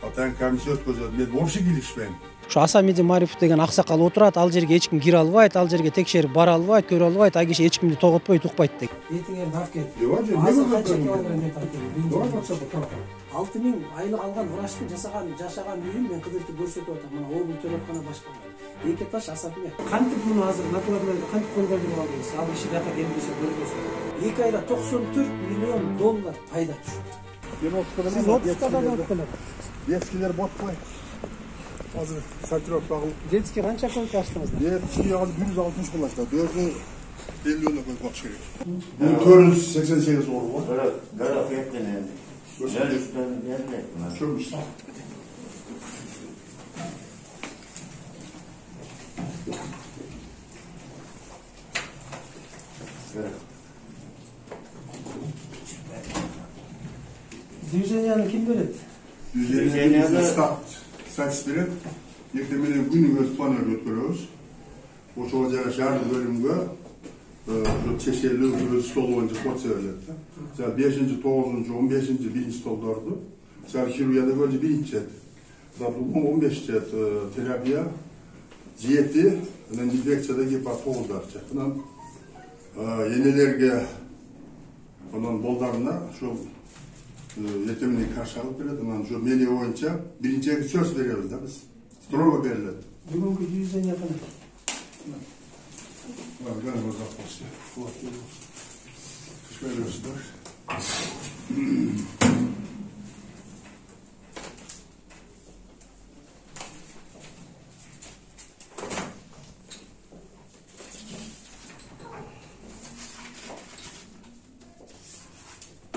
Atan комиссия өткөзөт. Мен вообще келишпейм. Ошо Аса Меди Марифов деген аксакал отурат, ал жерге эч ким кире албайт, ал жерге текшерип бара албайт, көрө албайт, ал киши эч кимди тоготпойт, укпайт деген. Этиңерди алып кет. Азыр канча килограмм эт алып келдиң? 6000 айлык алган врачтын жашаган үйүн мен кыдыртып көрсөтүп атам. Мына облус төрөткана башкалар. Эки этаж Асапия. Кантип муну азыр накладной кантип көндөрүп алдыңыз? Ал киши жака келбесе көрбөсө. 2 айда 94 миллион доллар пайда түштү. Сиз отпускадан өттүңүз. Детскийлер ботпой. Азыр сортировка кылып. Детский канча койка ачтыңыздар? Детский азыр 160 миң ачты. 450 койка ачыш керек. Бул 488 орун бар. Gara fiyatını yani. Yarıştan geldi. Çömüş. Движенияны ким берет? Движенияны статис берет. Ертеңменен күнү өз планер өткөрөбүз. Ошого жараша жардым бөлүмгө чечелүү өз стол боюнча порция берилет. Mesela 5. 9. 15. birinci stollardı. Mesela kirurgiyada önce birinci çet. Zaten 15 çet terapiya, diyeti, infeksiyada gepar 9 darça. Bundan yenilerge, bundan bollarına şu yetemini karşı alıp verildi. Bundan şu meli oyunca birinciye söz veriyoruz da biz. Strogo verildi. Bugünkü yüzden yakın. Gene uzak başlıyor. Şöyle göster.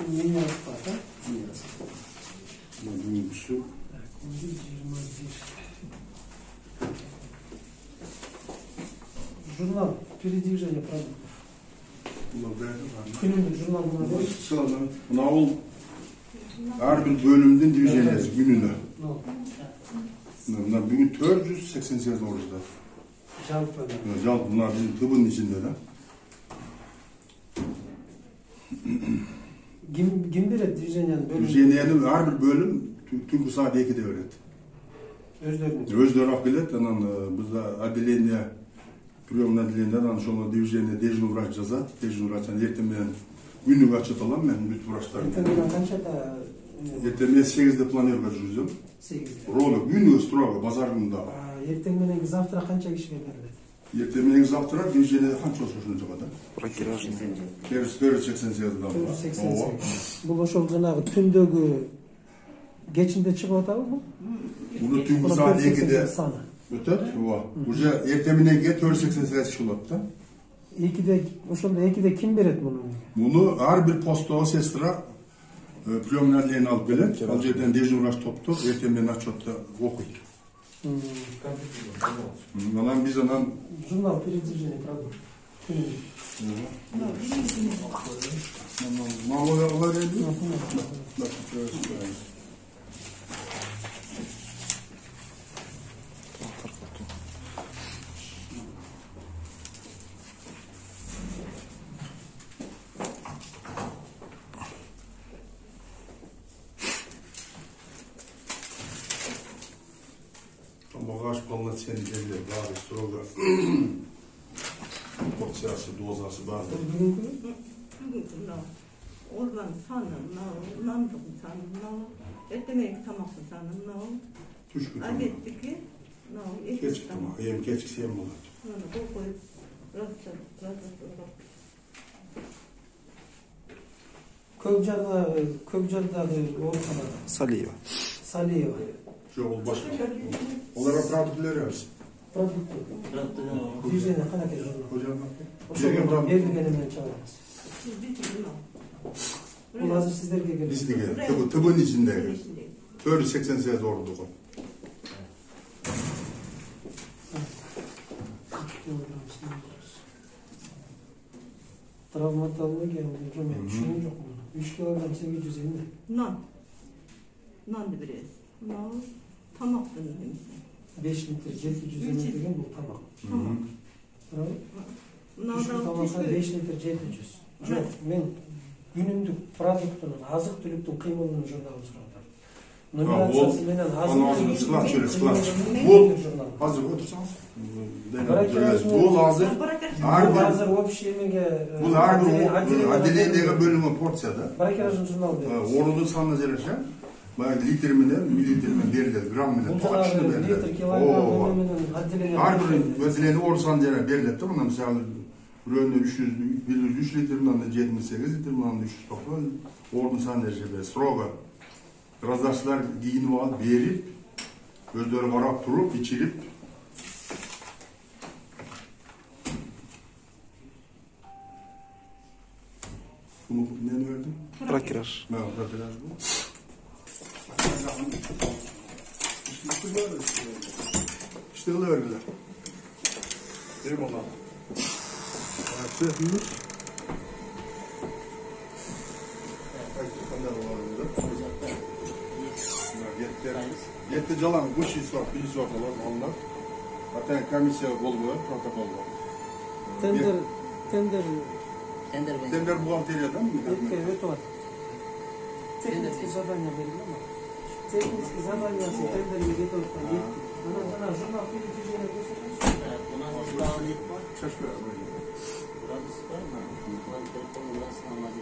Ne yazık var da? Bugün şu. 21. Журнал передвижения продуктов. Günlük jurnal bunlar. Buna ol her bir bölümden divizyonesi gününe. Bunlar bugün 488 orada. Jalp bunlar bizim tıbbın içinde de. Kim bilir divizyonyanın bölümü? Divizyonyanın her bir bölüm tüm saat 2'de öğret. Özleri akılet. Bizde adileniye Priom'un adileninden anlaşılma divizyonda dejun uğraş yazat. Dejun uğraşan ertemden günlük açıt alan ben bütün uğraşlarım. Ertemden kaçta? Ertemden 8'de planörga жүрüzüm. 8'de. Rolü günlük stroga bazar gününde. Ertemden zavtra kança kişiye verilir? Ertemden zavtra divizyonda kança olsun kadar? Prakirajın. 488'den var. 488. Bu ошол жанагы түндөгү кечинде чыгып атабы бул? Bunu tüm saat 2'de ötet. Уже erteminege 488 çıkılattı. 2'de ошондо 2'de kim берет муну? Bunu her bir posta sestra priyomlarlarını alıp gelet. Al yerden dejun uğraş toptu. Ertemden açıtta okuydu. Bana biz anan Журнал передвижения продуктов. Mağoya olaydı. Багаж полноценный делает, да, строго. Порциясы, дозасы бар. Organ sanı, nandım sanı, etmemek tamaklı sanı, Tüşkü tamam. adetteki, Keçik tamam, yem keçik siyem olur. Bu koyup, rastlar. Kökcan'dagi ortada. Saliyeva. Saliyeva. Şu başka. Onlara produktleri versin. Продукты. Движение қана керек журнал. Hocam Ошол берилгенинен чыгарабыз. Бул азыр сиздерге келет. Bizde tıbbın içindeki. 488 ordu koy. Travmatologiya уже мен түшүнүм жок муну. 3 килограмм 850. Nan da biraz. Tamaktan demişsin. 5 litre 750 деген бул тамак. Түшкү тамакка 5 litre 700. Жок, мен күнүмдүк продукттун, азык түлүктүн кыймылын журналын сурап атам. Numeratsiyasi менен Onu sıkılan şöyle sıkılan. Bu Bu hazır otursanız. Bu hazır. Hazır общий эмеге Bu her bir adiliyedeki bölümü porsiyada. Баракелажын журнал беребиз. Orunun sanına zerreşe. Litre menen, mililitre menen verilir, gram menen, toqaçlı verilir. Литр, килограмм менен отделение. Her bir özlerini orsan zerre verilir. Bundan mesela ürünü 3 litreden de 78 litreden de 390 ordu san derece stroga. Razdaşlar giyinip alıp verip, özleri varap turup, içirip. Bunu ne verdin? Бракелаж. Ne brokilaj bu? İşte öyle. Değil mi ona? Çöpümüz. Yetti calan, bu şey sor, bir sordular onlar. Hatta komisya oluyor, protokol var. Tender buhalteriyadan mı? Технический задание берилди. Технический заданиясы тендерге кетип аткан. Ана журнал передвижение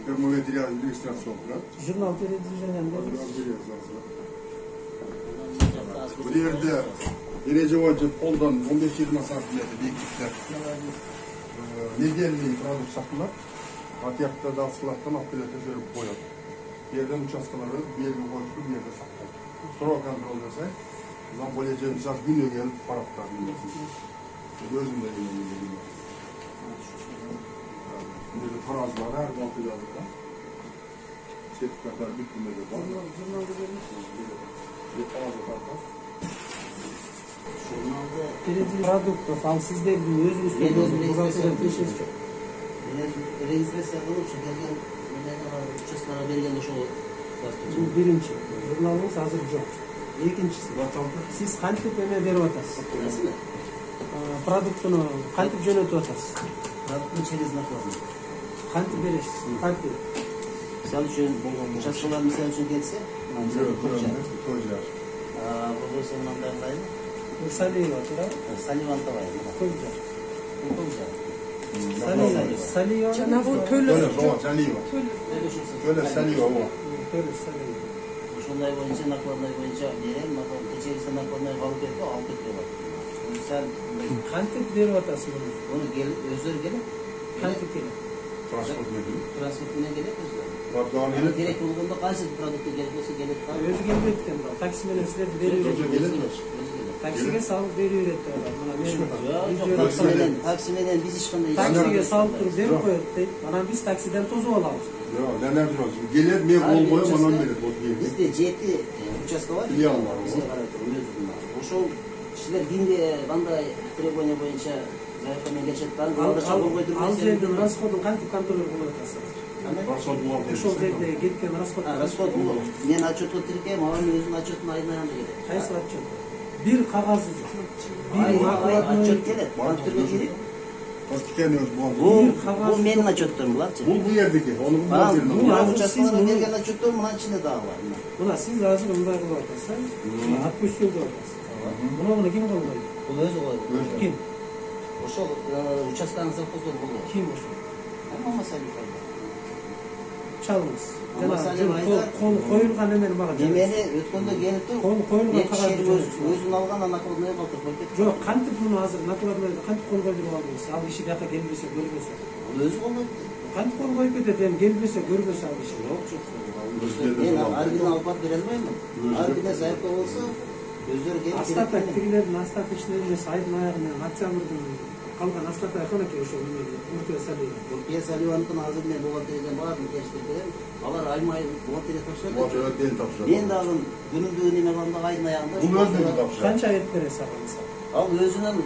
Термометрия иллюстрация var. Журнал передвижения Bu yerde derece vacip koldan 15-20 santimetre büyüklükler. Nedenli produkt saklar. Atiyakta da asfalttan akbilete şöyle koyar. Yerden uçaskaları bir yerine koyup bir yerde saklar. Sonra kontrol edersek, zaman böylece misal gün gelip paraplar biliyorsunuz. Gözümde geliyor. Böyle tarazlar her zaman planlıkta. Sertifikatlar bitmedi var. Jurnalda vermişsiniz. Bir tarazı kartar. Продуктов, ал сиздердин өзүңүздүн бухгалтерия тиешеси жок. Регистрация болуп келген участкага берген ошол. Бул биринчи. Журналыңыз азыр жок. Экинчиси. Сиз кантип эме берип атасыз? Продуктуну кантип жөнөтүп атасыз? Продуктун через накладную. Кантип бересиз? Кантип? Мисалы үчүн участкалар мисалы үчүн келсе, Тоже. Вопросы мындай кылайын. Салиева, туура? Салиева Антабаева. Көлжа. Көлжа. Салиева. Böyle zor, Saliva. Böyle Saliva o. Ошондой боюнча накладной боюнча берем, кечээси накладной калып кетти, алып кетти бар. Сен Кантип берип атасыз муну? Onu gelip özleri gelip Кантип келет? Transport nedir? transport менен келет özleri. Pardon, Аны керек болгондо кайсы продукты керек болсо келет да. Өзү келбейт экен да. Такси менен силерди берип берет. Таксиге салып берип берет да. Мына Такси менен биз эч кандай таксиге салып туруп берип коет дейт. Анан биз таксиден тосуп алабыз. Yok, neler diyorsun? Gelir mi kol koyup ondan verir. Бизде 7 участка бар. Филиал бар. Бизге карайт өзүнүн. Ошол кишилер кимге кандай требование боюнча заявка менен келишет да. Ал жердин расходун кантип контроль кылып атасыз? Расход buhalteri. Ошол жерде кеткен расход. Расход бул. Мен отчетко тиркейм, алар өзүнүн отчетун айдын аягында келет. Кайсы отчет? Бир кагаз отчет келет. Банктөргө кирип, Hoşçakalın buhalteri. бул менин отчетторум буларчы. Bu yerdeki, onun buhalteri. Бул участкаларга берген отчеттор мына ичинде дагы бар. Мына сиз азыр мындай кылып атасыз. Отпустил деп атасыз. Муну ким колдойт? Бул өзү койду. Ким? Ошол участканын завхоздору болгон. Ким ошол? Мама Салифа. Чалыңыз. Кол коюлган эмени мага Немени өткөндө келип туруп, кол коюлган кагазды өзүн алган накладной калтырып коюп кетти. Жок, кантип муну азыр накладнойду кантип кол коюп алдыңыз? Ал иши бияка келбесе, көрбөсө. Ал өзү колдойт. Кантип кол коюп кетет? Эми келбесе, көрбөсө ал иши. Мен ар биrini алып барып бере албаймын. Ар бирине заявка болсо, өздөрү келип Астата тигилердин астатычный эмес айдын аягы менен октябрдын калган астата канаке ошол эмеге Уртия Салиева. Уртия Салиеваныкын азыр мен бухгалтериядан баарын териштирип берем. Алар айма бухгалтерия тапшырат. Buhalteri tapşırıyor. Мен дагы күнүмдүк неме кылганда айдын аягында. Bu özünü tapşırıyor. Канча айып бересиз ага мисалы? Ал өзүнүн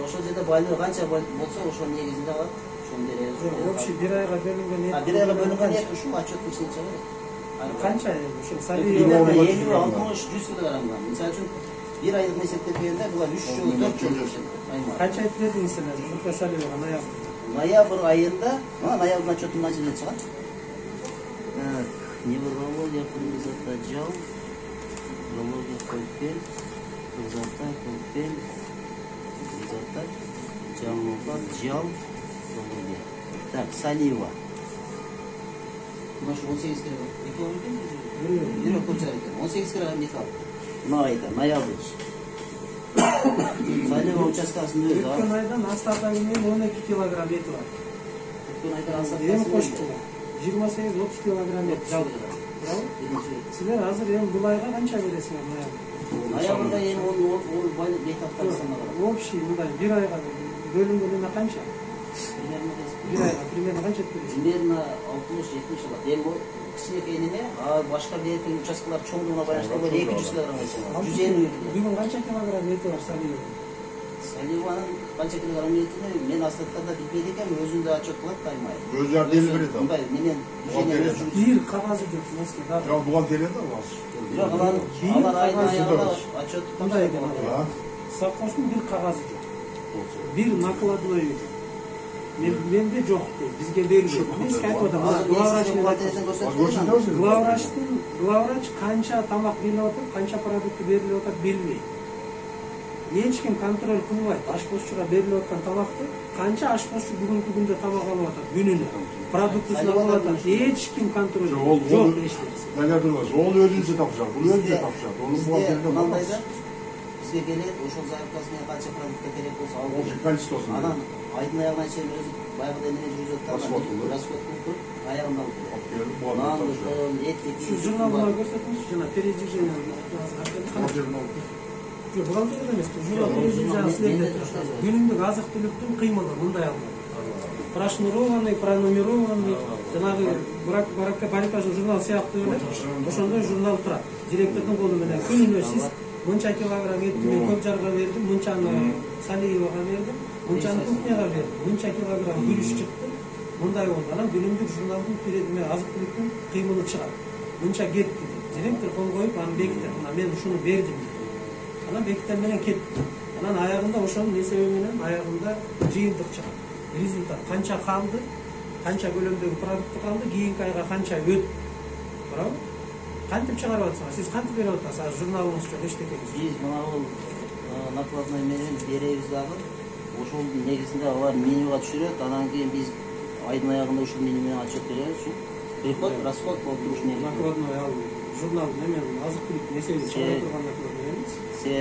ошол жерде байлыгы канча болсо ошонун негизинде алат. Ошону беребиз. Общий бир айга бөлүнгөн Бир айга бөлүнгөн ушул отчеттун ичине чыгат. канча ушул Салиева Салиева 50-60 100 килограммдан. Мисалы үчүн bir aylık есептегенде булар 3 жыл 4 жыл айма. Канча айып бердиңиз силер Уртия Салиевага ноябрь? Ноябрь айында, ноябрь отчетун мына жерде чыгат. Не воровал, я принадлежал Промозный кольпен, Кызылтай, кольпен, Кызылтай, Жамылбак, Жал, Соловья. Так, Салива. Мына 18 керек. Эки ойын бирок көчөр экен. 18 керек металл. Мына айда, ноябрь. Салива участкасында өзү. Өткөн айдан астарда менен 12 килограмм эти бар. Өткөн айда Эми астарда кошчулар 28-30 килограмм эти жалпы. Силер азыр эми бул айга канча бересиңер ноябрь? Ноябрда эми ол металлдар саналат. Общий мындай бир айга бөлүнгөн эме канча? Bir ayga примерно канча бересиң? Примерно 60-70 алат. Эми бул кичинекей неме, башка берген участкалар чоңдугуна байланыштуу 200 килограмм болсо. 150. Бүгүн канча килограмм эти бар Салива? Саливанын канча килограмм этини мен астаттарда билбейт экенмин, өзүндө отчет кылат таймай. Өзү делип берет. Мындай менен Бир кагазы жок эмески, да. Жал бухгалтерия да вас. бирок алар айдын аягында отчет Мындай экен. Совхоздун бир кагазы жок. Бир накладной жок. Менде жок. Бизге берилет. Мен айтып атам, главврач канча тамак берилип атат, канча продукт берилип атат билбейт. Эч ким контроль кылбайт. Ашпозчуга берилип аткан тамакты канча ашпозчу бүгүнкү күндө тамак алып атат, күнүнө. Продуктусун алып атат. Эч ким контроль жок эч нерсе. Ол өзүнчө тапшырат, бул өзүнчө тапшырат. Онун бухгалтерия мындайда бизге келет, ошол заявкасына канча продукт керек болсо алып Ошол количествосун. анан айдын аягына чейин өзү баягыда эмне жүрүп жатат, расходун туруп аягында алып келет. Нан, эт, Siz jurnalda görsetmiş, jana передвижение. Бухгалтерия эмес, журнал передвижение следует. Күнүмдүк азык түлүктүн кыймылы мындай алынат. Прошнурованный, пронумерованный, жанагы баракажы журнал сыяктуу эле. Ошондой журнал турат. Директордун колу менен күнүнө сиз мынча килограмм этти мен көп жарга бердим, мынчаны Салиевага бердим, мынчаны кухняга бердим, мынча килограмм күрүш чыкты. Мындай болду. Анан күнүмдүк журналдын азык түлүктүн кыймылы чыгат. Мынча кетти. Директор кол коюп аны бекитет. Мен ушуну бердим. Анан бекитен менен кетти. Анан аягында ошонун эсеби менен аягында жыйынтык чыгат. Результат канча калды, канча көлөмдөгү продукт калды, кийинки айга канча өттү. Туурабы? Кантип чыгарып атсаңар? Сиз кантип берип атасыз? Журналыңыз жок, эчтекеңиз. Биз мына бул накладной менен беребиз дагы. Ошол негизинде алар менюга түшүрөт, анан кийин биз айдын аягында ушул меню менен отчет беребиз. Приход, расход болуп туруш менен. Накладной ал журнал немен азык түлүктүн эсебин чыгарып турган накладной эмес.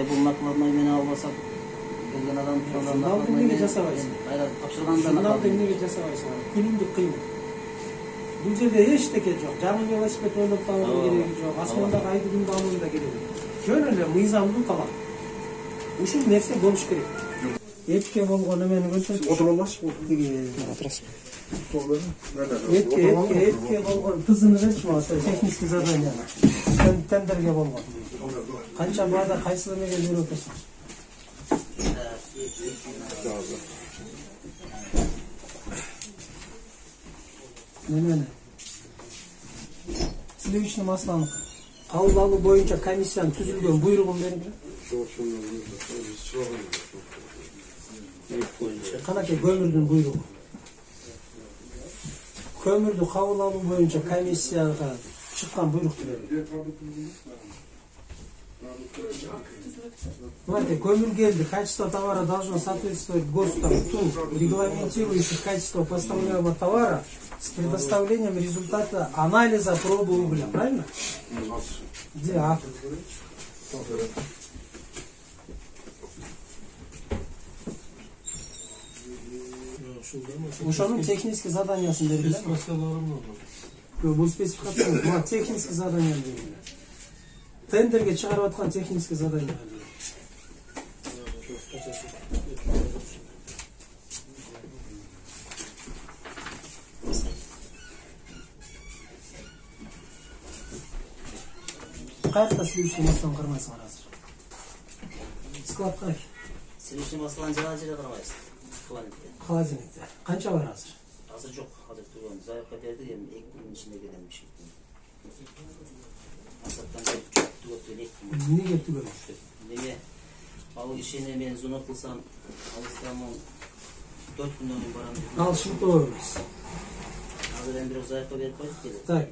Бул накладной менен албасак келген адам Журналды эмнеге жасабайсың? Кайра тапшырганда Журналды эмнеге жасабайсың? Күнүмдүк кыймыл. Бул жерде эчтеке жок. Жаңы велосипед ойлоп табуунун кереги жок. Асмандагы айды күндү алуунун да кереги жок. Жөн эле мыйзамдуу талап. Ушул нерсе болуш керек. Этке болгон эмени көрсөтүп Отуруп аласызбы? Отырасың. Этке болгон тызыны берчи болсо технический задание. Тендерге болгон. Канча баада кайсы эмеге берип атасың? Немени? Сливочный масланы кабыл алуу боюнча комиссиянын түзүлгөн буйругун бериңер. Канакей көмүрдүн буйругу. Көмүрдү кабыл алуу боюнча комиссияга чыккан буйрукту бериңер. Смотрите, көмүр келди, качество товара должно соответствовать ГОСТам, регламентирующих качество поставляемого товара с предоставлением результата анализа пробы угля, правильно? Где акт? Ошонун технический заданиясын берилди. Бул спецификация, технический задание берилди. Тендерге чыгарып аткан технический задание. Кайерде сливочный масланы кармайсыңар азыр? Складка. Сливочный масланы жана жерде кармайбыз. Холодильникте. Канча бар азыр? Азыр жок, азыр турган. Заявка бердик, эми 2 күнүн ичинде келемиш. Эмнеге түгөй? Неге? Ал ишене мен зона кылсам, алыстамын 4 күндөн кийин барам. Ал шынтоо эмес. Азыр эми бирок заявка берип койдук келет. Так.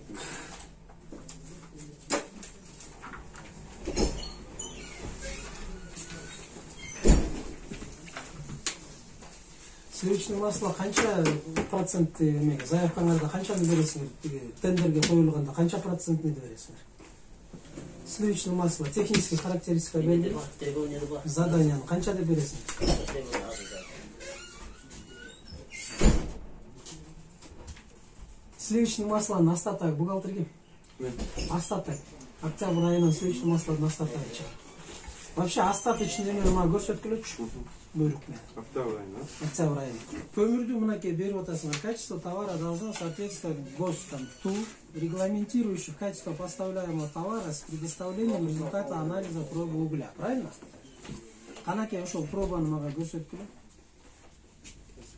Сливочный масло канча процентті эмеге заявкаңарда канчаны бересиңер? Тендерге коюлганда канча процентini бересиңер? Сливочный масло технический характеристика белгилүү. Требованияда бар. Заданияны канчада бересиң? Сливочный маслонун остатогу бухгалтерге. Остаток. Октябрь айынан сливочный маслонун остатогу чыгат. Вообще остаточный эме мага көрсөткүлөчү. Буйрук менен. Октябрь айынан. Октябрь айынан. Көмүрдү мынакей берип атасыңар. Качество товара должно соответствовать ГОСТам. ТУ, регламентирующий качество поставляемого товара с предоставлением результата анализа пробы угля. Правильно? Канакей ошол пробаны мага көрсөткүлө.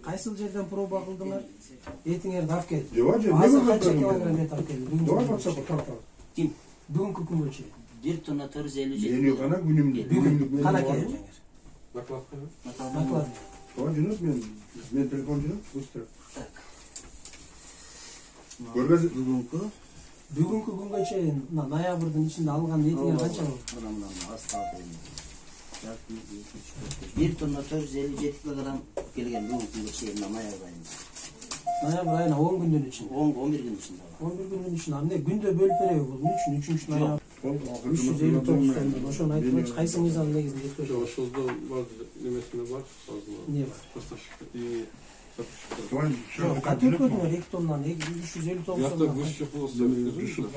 Кайсыл жерден проба кылдыңар? Этиңерди алып келип. Азыр канча килограмм эт алып келдиң? Ким? Бүгүнкү күнгө чейин. 1 тонна 457. Меню гана күнүмдүк. Канакей? Накладка. Накладка. Жөнөт мен телефон жөнөт. Быстро. Көргөз Бүгүнкү күнгө чейин ноябрдын ичинде алган этиңер канча болду? 1 тонна 457 килограмм келген бүгүнкү күнгө чейин ноябрь айында. Ноябрь айына 10 күндүн ичинде. 11 күн ичинде. 11 күндүн ичинде. Эмне күндө бөлүп береби бул? Эмне үчүн 3 ноябрь? 359 тонна. Ошону айтып кайсы мыйзам негизинде жетпеш? Ошолдо бар немесине бар. Не бар? Поставщик и Катуу көрдүңөр 2 тоннаны 359 тонна. Ята көз жок болсо,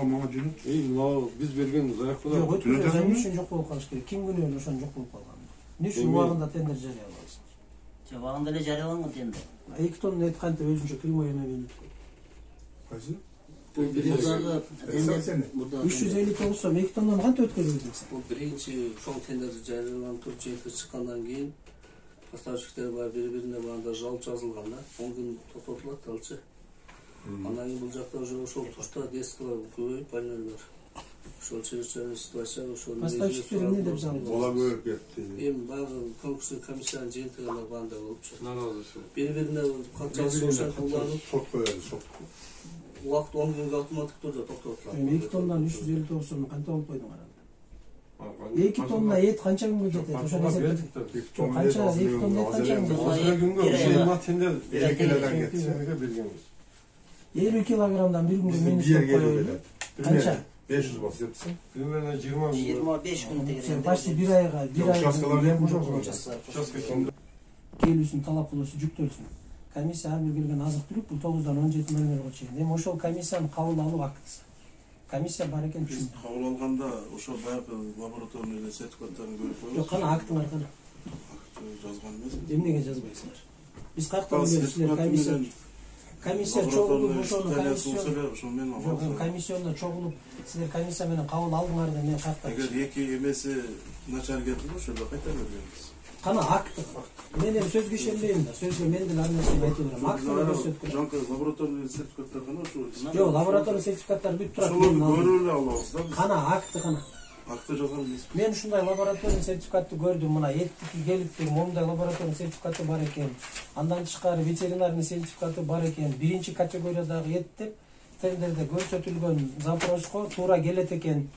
мага жөнөт. мына биз берген заявкалар. Жок, өткөн үчүн жок болуп калыш керек. Ким күнөөнү ошон жок болуп калган. Эмне үчүн убагында тендер жарыялабайсың? Убагында эле жарыяланган тендер. 2 тонна эт кантип өзүнчө прямой эме өткөн? Кайсы? Бурдагы тендер 359 сом 2 тоннаны кантип өткөрүп жатсың? Бул биринчи ошол тендерди жарыяланып туруп жыйынтык чыккандан кийин поставщиктер бар бири-бирине баанда жалоп жазылган да. 10 күн токтотулат алчы. Андан кийин бул жакта уже ошол тушта действовал көбөйүп больнойлор. Ошол чыгышчанын ситуация ошол поставщиктер эмне деп жалобу? Ола көбөйүп кетти. Эми баары конкурстук комиссиянын жыйынтыгына баанда болупчу. Наразычы. Бири-бирине кат жазышып кулданып, Сот коёду, сот. убакыт 10 күнгө автоматтык түрдө токтотулат. 2 тоннаны 359 сом кантип алып койдуңар? 2 тонна эт канча күнгө жетет? Ошону эсептеп. Канча 2 тонна эт канча күнгө? Азыр күнгө 20 тендер 2 килограмм бергенбиз. 50 килограммдан бир күнгө мен иштеп коёюн. Канча? 500 болсо жетсин. Примерно 20 25 күн тегерен. Почти бир айга, бир Участкалар айга эми жок. участка кимде? келүүсүн талап кылуусу жүктөлсүн. Комиссия ар бир келген азык-түлүк бул 9-дан 17:00 чейин. Эми ошол комиссиянын кабыл алуу актысы. Комиссия бар экен Biz түшүндүк. kabul alganda o'sha bayaqı laboratoriya sertifikatlarını görüp koyuyoruz. Жок, кана актыңар кана. Жазган эмес. Эмнеге жазбайсыңар? Биз каяктан билебиз силер комиссия чогулуп ошону комиссиондо чогулуп силер комиссия менен кабыл алдыңар деп мен каяктан? Эгер эки эмеси начар кетти ошондо кайта бергенбиз. Кана акты. Мен эми сөзгө ишенбейм да. Сөзгө мен деле ар нерсени айтып берем. Актыны көрсөткүлө. Жанка лаборатория сертификаттар гана ошо. Жок, лаборатория сертификаттар бүт турат. Көрүлө алабыз да. Кана акты кана. Акты жазган эмес. Мен ушундай лаборатория сертификатты көрдүм. Мына эттики келиптир, момундай лаборатория сертификаты бар экен. Андан тышкары ветеринарный сертификаты бар экен. Биринчи категориядагы эт деп тендерде көрсөтүлгөн запроско туура келет экен.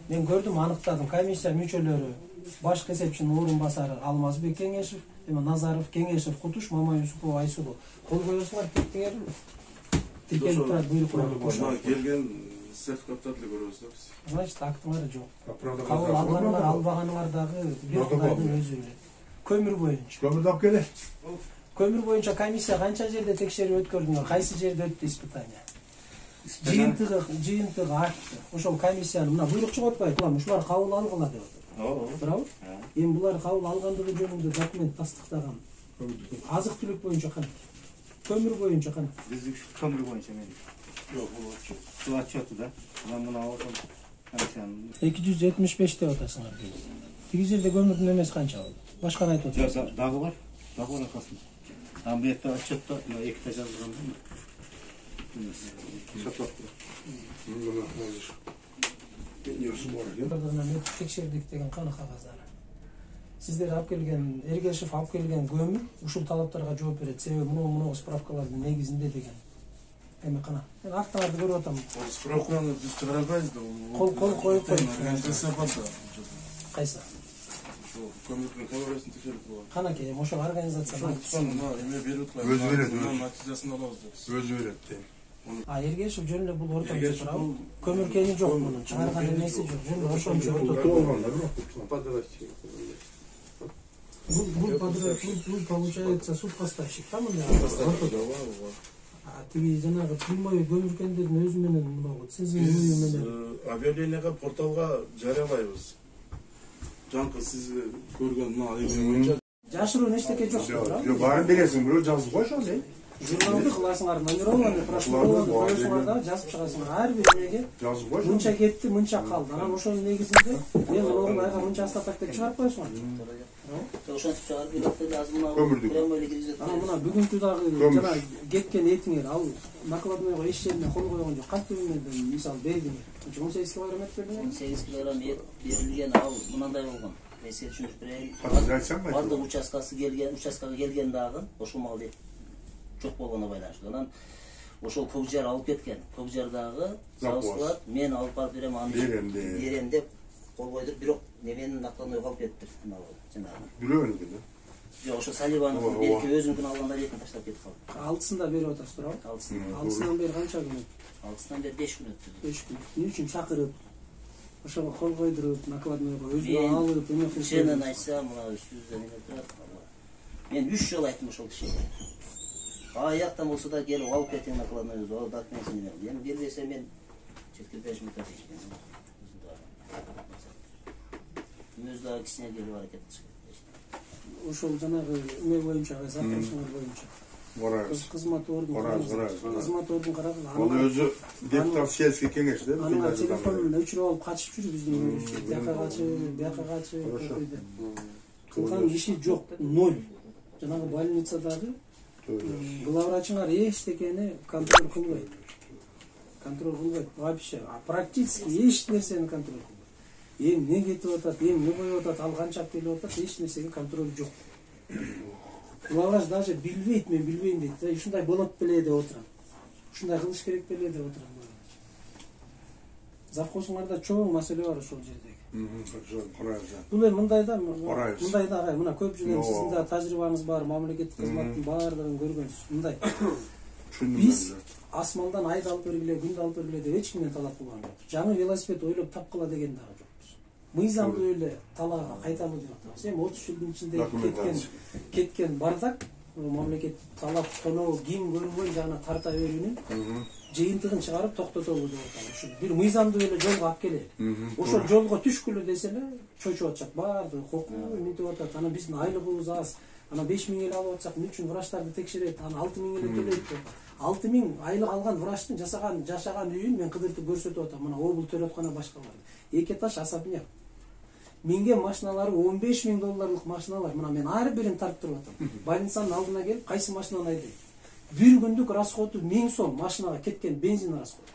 Мен көрдүм, аныктадым. Комиссия мүчөлөрү башкы эсепчинин орун басары Алмазбек Кеңешев, Назаров, Кеңешев, Кутуш, Мамай Юсупов, Айсулу. Кол коесуңар тектеңерби? Тиркелип турат буйрук менен. Ошо келген сертификаттарды көрөбүз да биз. Значит, актыңар жок. Кабыл алганыңар, албаганыңар дагы бир Кудайдын өзү билет. Көмүр боюнча. Көмүрдү алып келе. Көмүр боюнча комиссия канча жерде текшерип өткөрдүңөр? Кайсы жерде өттү испытание? Жыйынтыгы артты. Ошол комиссиянын мына буйрук чыгып атпайбы? Ушулар кабыл алгыла деп атат. Туурабы? Эми булар кабыл алгандыгы жөнүндө документ тастыктаган. Азык-түлүк боюнча кана? Көмүр боюнча кана? Биздики көмүр боюнча мен. Жок, бул отчет. Бул отчеты да. Мына ошол комиссиянын 275 деп атасыңар. Тиги жерде көмүрдүн эмеси канча болду? Башканы айтып атасың. дагы бар. Дагы бар акасында. Ам бу жерде отчетто эките жазылган да. Мен текшердик деген кана кагаздары. Сиздер алып келген, Эргешев алып келген көмүр ушул талаптарга жооп берет. Себеби мына справкалардын негизинде деген. Эми кана. Мен актыңарды көрүп атам. Справканы биз чыгара албайбыз да. Кол коюп коюп. Организация бар да. Кайсы? Көмірдің камерасын тексеріп қойған. Канакей, ошо организация Эме беріп тұрады. Өзі береді, өзі. Натижасын аламыз деп. Өзі береді. Ергешев жөн эле бул ортомчу турабы. Көмүркени жок мунун, чыгарган эмеси жок. Жөн эле ошончо орто. Бул получается субпоставщик, да мындай? Тиги жанагы прямой көмүркендердин өзү менен мынагу сиздин уюу менен Объявленияга порталга жарыялайбыз. Жаңкы сиз көргөн мына эме боюнча жашыруун эчтеке жок турабы. Баарын бересиң, бирөө жазып кой ошол. Журналды кыласыңар, номерованный прошураларды коесуңар да жазып чыгасыңар. Ар бир эмеге Жазып кой. мынча кетти, мынча калды. Анан ошонун негизинде мен могул айга мынча остаток деп чыгарып коесуңар. Ошентип чыгарып берет да азыр мына Көмүрдү. прямой эле киргизет. Анан мына бүгүнкү дагы жана кеткен этиңер ал накладнойго эч жерине кол койгон жок. Кантип менен мисалы бердиңер. 18 килограмм эт бердиңер. 8 килограмм эт берилген, ал мындай болгон. Мен сиз түшүндүрүп берейин. Азыр айтсам ба? Бардык участкага келген дагы ошол эт жок болгонуна байланыштуу. Анан ошол Көкжар алып кеткен. Көкжардагы заводчулар мен алып барып берем, аны берем деп кол койдуруп, бирок неменин накладной калып кетиптир. Жанагы. Бирөөнүкү да. Жок, ошо Салибановдун берки өзүнүкүн алганда бетин таштап кетип калды. Алтысында берип атасыз турабы? Алтысынан бери канча күн өттү? Алтысынан бери 5 күн өттү. 5 күн. Эмне үчүн чакырып, ошого кол койдуруп, накладнойго өзү алып, эме кылып. Чынын айтсам, мына үстүбүздөн эме турат. Мен 3 жолу айттым ошол кишиге. Аяктан болсо да келип алып кетиң накладнойду, ал документин менен. Эми келбесе мен четке 5 минутта дейт. Өз дагы кичине келип аракет кылыш керек. Ошол жанагы эме боюнча, запросуңар боюнча. Кызмат ордун караган. Ал өзү депутат сельский кеңеште. Анын телефонун өчүрүп алып качып жүр биздин көрүшү. Бияка качы, кылган иши жок, 0. Жанагы больницадагы главврачыңар эчтекени контроль кылбайт. Вообще, практически эч нерсени контроль кылбайт. Не кетип атат, не коюп атат, ал канчап келип атат, эч нерсеге контроль жок. Главврач даже билбейт, мен билбейм дейт. Ушундай болот беле деп отурам. Ушундай кылыш керек беле деп отурам. Завкосуңарда чоң маселе бар ошол жердеги. Бул эми мындай да, мына көп жылдан сиздин да тажрыйбаңыз бар, мамлекеттик кызматтын баардыгын көргөнсүз. Мындай. Биз асмалдан айды алып бергиле, күндү алып бергиле деп эч кимден талап кылган жок. Жаңы велосипед ойлоп тапкыла деген дагы жокпуз. Мыйзамдуу эле талаага кайталы деп атабыз. Эми 30 жылдын ичинде кеткен бардак мамлекет талап коноо ким көрбөй жана тарта берүүнүн жыйынтыгын чыгарып токтотобу деп атам. Ушу бир мыйзамдуу эле жолго алып келели. Ошол жолго түшкүлө десе эле чочуп атышат, баардыгы кокуу минтип атат. Анан биздин айлыгыбыз аз. Анан 5000 эле алып атсак, эмне үчүн врачтарды текшерет? Анан 6000 эле төлөйт деп. 6000 айлык алган врачтын жашаган үйүн мен кыдыртып көрсөтүп атам. Мына обул төрөткана башкалар. Эки этаж особняк. Минген машиналары $15,000 машиналар. Мына мен ар бирин тарттырып атам. Больницанын алдына келип, кайсы машинаны айдайт? Bir gündük расходу 1000 сом машинаға кеткен бензин расходу.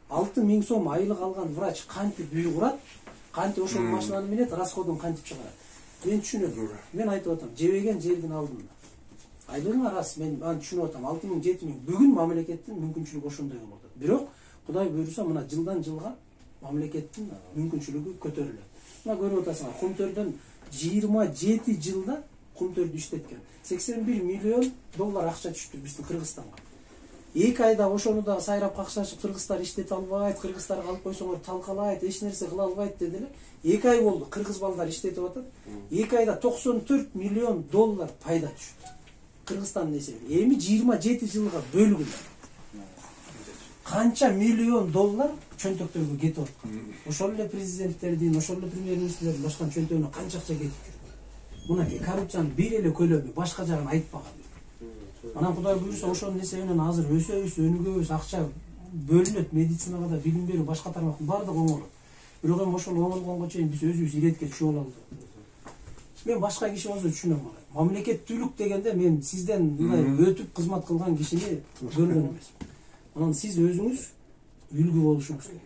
6000 сом айлық алған врач кантип үй курат, кантип ошол машинаны менет, расходун кантип чыгарат. Мен түшүнөм. Мен айтып атам, жебеген жердин алдында. Айлыгың рас, мен аны түшүнүп атам. 6000 7000 бүгүн мамлекеттин мүмкүнчүлүгү ошондой болуп атат. Бирок Кудай буйруса мына жылдан жылга мамлекеттин мүмкүнчүлүгү көтөрүлөт. Мына көрүп атасыңар, Кумтөрдөн 27 жылда Кумтөрдү иштеткен. $81 миллион акча түштү биздин Кыргызстанга. 2 айда ошону да сайрап какшашып Кыргызстар иштете албайт, Кыргыздарга алып койсоңор талкалайт, эч нерсе кыла албайт деди эле. 2 ай болду, кыргыз балдар иштетип атат. 2 айда $94 миллион пайда түштү. Кыргызстандын эсебинен. Эми 27 жылга бөлгүлө. Канча миллион доллар чөнтөктөргө кетип аткан. Ошол эле президенттердин, ошол эле премьер-министрлердин башкан чөнтөгүнө канча акча кетип жүр. Мынакей коррупциянын бир эле көлөмү, башка жагын айтпаган. Анан Кудай буйруса ошонун эсебинен азыр өсөбүз, өнүгөбүз, акча бөлүнөт, медицинага да билим берүү, башка тармактын баардыгы оңолот. Бирок эми ошол оңолгонго чейин биз өзүбүз иретке түшүп алалы. Мен башка киши болсо түшүнөм аны. Мамлекеттүүлүк дегенде мен сизден мындай өтүп кызмат кылган кишини көргөн эмесмин. Анан сиз өзүңүз үлгү болушуңуз керек.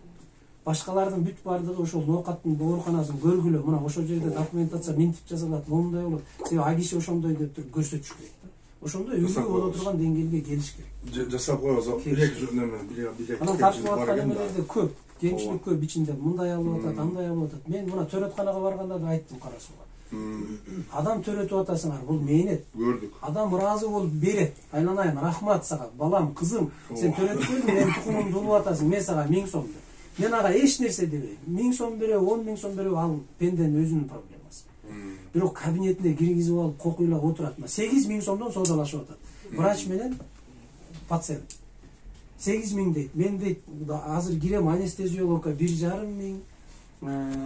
Башкалардын бүт бардыгы ошол ноокаттын ооруканасын көргүлө, мына ошол жерде документация минтип жасалат, момундай болот. Себеби а киши ошондой деп туруп көрсөтүш керек. Ошондой үлгү боло турган деңгээлге келиш керек. Жасап коебуз, билек жүрнөмө, Анан тартып аткан эмелерде көп, кемчилик көп ичинде, мындай алып атат, андай алып атат. Мен мына төрөтканага барганда да айттым Карасууга. Адам төрөтүп атасыңар, бул мээнет. Gördük. Адам ыраазы болуп берет. Айланайын, рахмат сага, балам, кызым, сен төрөтүп бердиң, менин тукумумду улуп атасың, мен сага 1000 сом берем. Мен ага эч нерсе дебейм. 1000 сом берип, 10 000 сом берип, ал пенденин өзүнүн проблемасы. Бирок кабинетине киргизип алып, кокуйлап отурат. 8 000 сомдон соодалашып атат. Врач менен пациент. 8 000 дейт. Мен дейт, азыр кирем анестезиологка 1,5 000.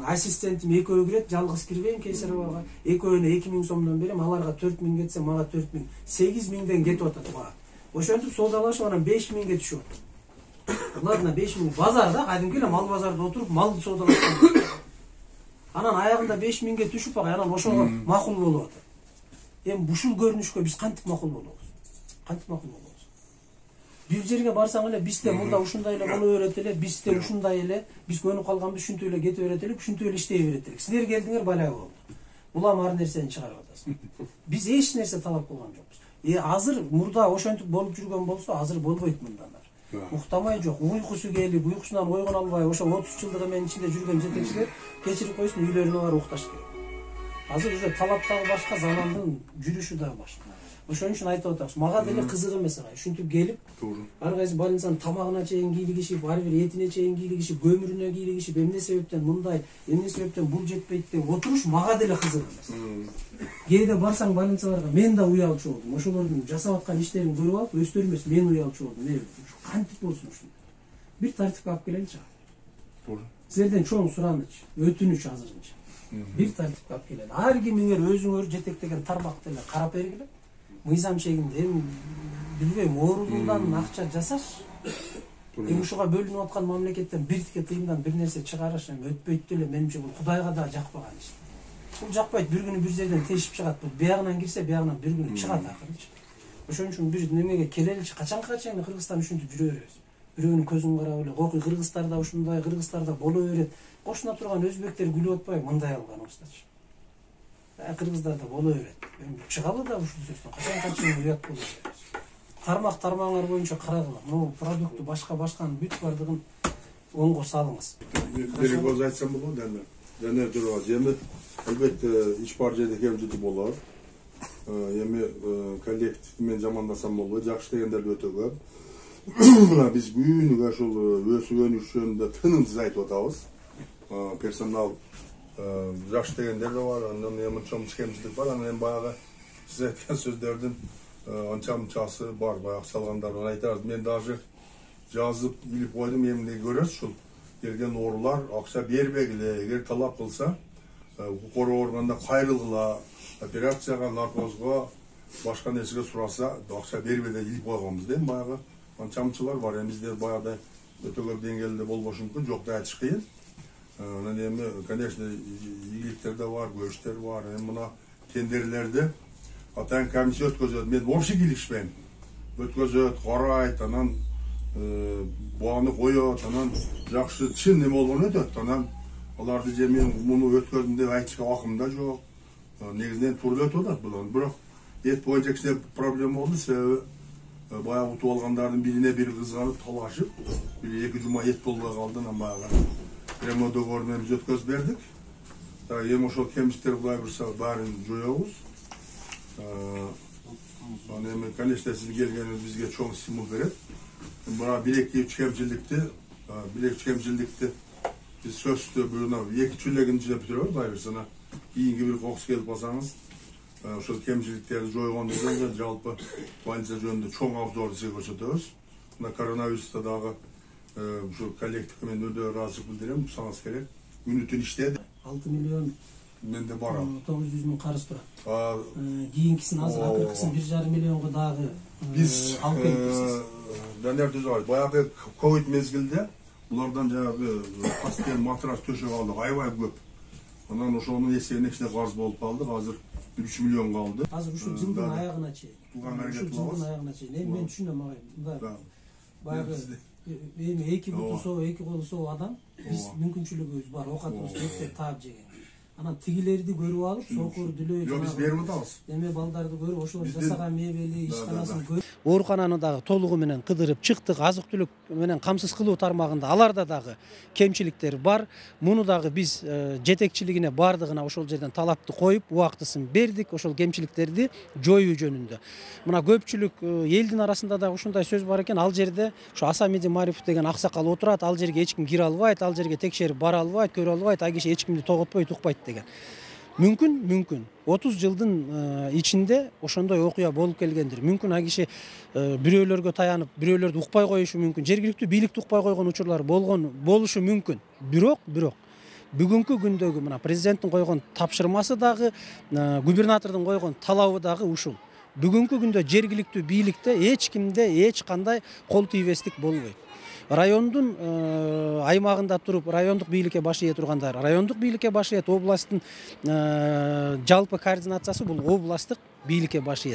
Ассистентим экөө кирет, жалгыз кирбейм Кейсаровага. Экөөнө 2 000 сомдон берем, аларга 4 000 кетсе, мага 4 000. 8 000ден кетип атат баа. Ошентип соодалашып анан 5 000ге түшүп атат. Ладно, 5 000 базарда, кадимки эле мал базарда отуруп, малды соодалашкан. Анан аягында 5 000ге түшүп ага, анан ошого макул болуп атат. Эми ушул көрүнүшкө биз кантип макул болобуз? Кантип макул болобуз? Бир жерге барсаң эле бизде мында ушундай эле боло берет эле, бизде ушундай эле, биз көнүп калганбыз, ушинтип эле кете берет эле, ушинтип эле иштей берет эле. Силер келдиңер, балай болду. Улам ар нерсени чыгарып атасың. Биз эч нерсе талап кылган жокпуз. Азыр мурда ошентип болуп жүргөн болсо, азыр болбойт мындандар. Уктамай жок, уйкусу келип, уйкусунан ойгоно албай, ошо 30 жылдык эменин ичинде жүргөн жетекчилер кечирип койсун, үйлөрүнө барып укташ керек. Азыр уже талап дагы башка, замандын жүрүшү дагы башка. Ошон үчүн айтып атабыз. Мага деле кызык эмес ага. Ушинтип келип, ар кайсы больницанын тамагына чейин кийлигишип, ар бир этине чейин кийлигишип, көмүрүнө кийлигишип, эмне себептен мындай, эмне себептен бул жетпейт деп отуруш мага деле кызык эмес. Кээде барсаң больницаларга мен да уялчу болдум. Ошолордун жасап аткан иштерин көрүп алып, өздөрү эмес мен уялчу болдум. Кантип болсун ушундай? Бир тартипке алып келеличи. Силерден чоң сураныч, өтүнүч азырынча. Бир тартипке алып келели. Ар кимиңер өзүңөр жетектеген тармакты эле карап бергиле. Мыйзам чегинде эми билбейм, оорулуудан акча жасаш, эми ушуга бөлүнүп аткан мамлекеттен биртике тыйымдан бир нерсе чыгарыш эми өтпөйт деле, менимче бул Кудайга да жакпаган иш. Бул жакпайт, бир күнү бир жерден тешип чыгат, бул биягынан кирсе, биягынан бир күнү чыгат акырынча. Ошон үчүн бир немеге келеличи, качанга чейин Кыргызстан ушинтип жүрө беребиз. Бирөөнүн көзүн карап эле, кокуй Кыргыздарда ушундай, Кыргыздарда боло берет. Кошуна турган өзбектер күлүп атпайбы, мындай алганыбыздачы. Кыргыздарда боло берет. Чыгалы да ушул сөздөн качанга чейин уят боло беребиз. Тармактар боюнча карагыла. Могу продуктту башканын бүт бардыгын оңго салыңыз. Бир көз айтсам болот эми. Жана турабыз. Эми албетте ич бар жерде кемчилик болот. Эми коллектив менен жамандасам болбойт. Жакшы дегендер өтө көп. Мына биз күнүгө ушул өсүгөн жөнүндө тынымсыз айтып атабыз. Персонал жакшы дегендер да бар, андан эми чоң кемчилик бар, анан баягы сиз айткан сөздөрдүн анча-мынчасы бар, баягы салгандардан айтабыз. Мен даже жазып илип койдум, эмне көрөсүз ушул келген оорулар акча бербегиле, эгер талап кылса, укур органда кайрылгыла, операцияга, наркозго, башка нерсеге сураса, акча бербей деп илип койгонбуз да, баягы анча-мынчалар бар. Эми бизде баягыдай өтө көп деңгээлде болбошу мүмкүн, жок деп айтыш кыйын. Анан эми, конечно, ийгиликтер да бар, көчтөр бар. Эми мына тендерлерди атайын комиссия өткөзөт. Мен вообще кийлигишпейм. Өткөзөт, карайт, анан бааны коет, анан жакшы чын эме болгону өтөт. Анан аларды же мен муну өткөздүм деп айтышка акым да жок. Негизинен туура өтүп атат бул. Бирок эт боюнча кичине проблема болду, себеби баягы утуп алгандардын бирине бири кызганып талашып, бир 2 жума эт болбой калды. Анан баягы прямо договорун биз өткөзүп бердик. Эми ошол кемчиликтер Кудай буйрса баарын жоёбуз. Анан эми, конечно, сиз келгениңиз бизге чоң стимул берет. Мына 1-2 кемчиликти биз сөзсүздө буюна 2 чүлегин ичинде бүтүрөбүз, Кудай буйрса. Кийинки бир кокус келип калсаңыз, ошол кемчиликтерди жойгондугун жалпы больница жөнүндө чоң обзор сизге көрсөтөбүз. Мына коронавируста дагы ушул коллективге мен өтө ыраазычылык билдирем, турсаңыз керек. Мүнөтүн иштеди. 6 миллион менде бар. 900 миң карыз турат. Кийинкисин азыр акыркысын 1,5 миллионго дагы биз алып келипсиз. Данияр Түзөбаев баягы ковид мезгилде булардан жанагы пастен матрас төшөп алдык, аябай көп. Анан ошонун эсебине кичине карыз болуп калдык. Азыр 3 миллион калды. Азыр ушул жылдын аягына чейин. Жылдын аягына чейин. Эми мен түшүнөм агай. Мындай баягы эми 2 буту соо, 2 колу соо адам биз мүмкүнчүлүгүбүз бар, оокатыбызды өтө таап жеген. Анан тигилерди көрүп алып, сокур, дүлөй, Yok biz беріп атабыз. эме балдарды көрүп, ошол Бизден- жасаган мебели, Да, ишканасын да. көрүп, оорукананы дагы толугу менен кыдырып чыктык. Азык-түлүк менен камсыз кылуу тармагында аларда дагы кемчиликтер бар. Муну дагы биз жетекчилигине бардыгына ошол жерден талапты коюп, убактысын бердик, ошол кемчиликтерди жоюу жөнүндө. Мына көпчүлүк элдин арасында да ушундай сөз бар экен, ал жерде ушу Асамиди Марифов деген аксакал отурат, ал жерге эч ким кире албайт, ал жерге текшерип бара албайт, көрө албайт, ал киши эч кимди тоготпойт, укпайт деген. Мүмкүн 30 жылдын ичинде ошондой окуя болуп келгендир. Мүмкүн ал киши бирөөлөргө таянып, бирөөлөрдү укпай коюшу мүмкүн. Жергиликтүү бийликти укпай койгон учурлар болушу мүмкүн. Бирок бүгүнкү күндөгү мына президенттин койгон тапшырмасы дагы, губернатордун койгон талабы дагы ушул. Бүгүнкү күндө жергиликтүү бийликте эч кимде эч кандай кол тийбестик болбойт. Райондун аймагында туруп, райондук бийликке баш ийе тургандар, райондук бийликке баш ийет, областтын жалпы координациясы бул областтык бийликке баш ийет.